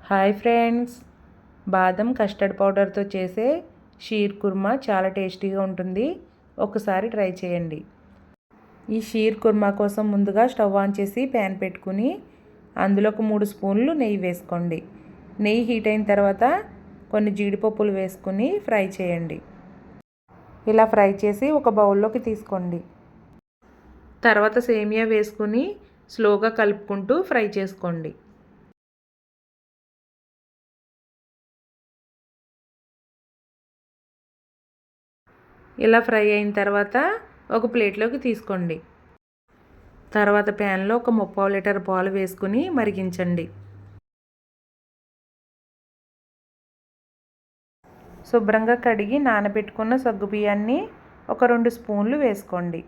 Hi friends, బాదం custard పౌడర్తో చేసే shear kurma చాలా టేస్టీగా ఉంటుంది. ఒకసారి ట్రై చేయండి. ఈ షీర్ కుర్మా కోసం ముందుగా స్టవ్ ఆన్ చేసి ప్యాన్ పెట్టుకుని అందులో ఒక 3 స్పూన్లు నెయ్యి వేసుకోండి. నెయ్యి హీట్ అయిన తర్వాత కొన్ని జీడిపప్పులు వేసుకుని ఫ్రై చేయండి. ఇలా ఫ్రై చేసి ఒక బౌల్లోకి తీసుకోండి. తర్వాత సేమియా వేసుకుని స్లోగా కలుపుకుంటూ ఫ్రై చేసుకోండి. ఇలా ఫ్రై అయిన తర్వాత ఒక ప్లేట్లోకి తీసుకోండి. తర్వాత ప్యాన్లో ఒక 3/4 లీటర్ పాలు వేసుకుని మరిగించండి. శుభ్రంగా కడిగి నానబెట్టుకున్న సగ్గుబియ్యాన్ని ఒక 2 స్పూన్లు వేసుకోండి.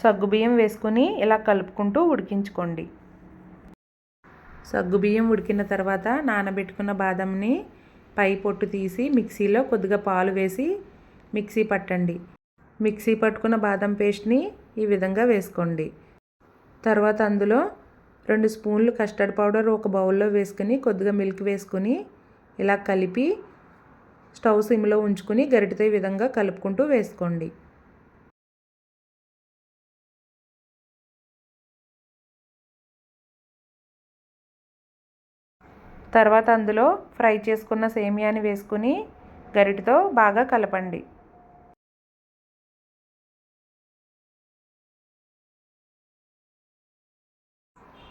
సగ్గుబియ్యం వేసుకుని ఇలా కలుపుకుంటూ ఉడికించుకోండి. సగ్గుబియ్యం ఉడికిన తర్వాత నానబెట్టుకున్న బాదంని పై పొట్టు తీసి మిక్సీలో కొద్దిగా పాలు వేసి మిక్సీ పట్టండి. మిక్సీ పట్టుకున్న బాదం పేస్ట్ని ఈ విధంగా వేసుకోండి. తర్వాత అందులో 2 స్పూన్లు కస్టర్డ్ పౌడర్ ఒక బౌల్లో వేసుకుని కొద్దిగా మిల్క్ వేసుకుని ఇలా కలిపి స్టవ్ సిమ్లో ఉంచుకుని గరిటెతో ఈ విధంగా కలుపుకుంటూ వేసుకోండి. తర్వాత అందులో ఫ్రై చేసుకున్న సేమియాని వేసుకుని గరిటెతో బాగా కలపండి.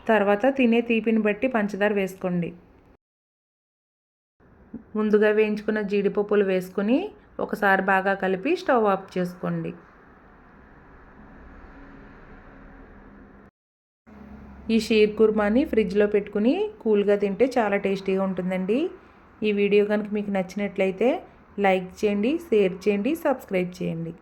తర్వాత తినే తీపిని బట్టి పంచదార వేసుకోండి. ముందుగా వేయించుకున్న జీడిపప్పులు వేసుకుని ఒకసారి బాగా కలిపి స్టవ్ ఆఫ్ చేసుకోండి. ఈ షీర్ కుర్మాని ఫ్రిడ్జ్లో పెట్టుకుని కూల్గా తింటే చాలా టేస్టీగా ఉంటుందండి. ఈ వీడియో కనుక మీకు నచ్చినట్లయితే లైక్ చేయండి, షేర్ చేయండి, సబ్స్క్రైబ్ చేయండి.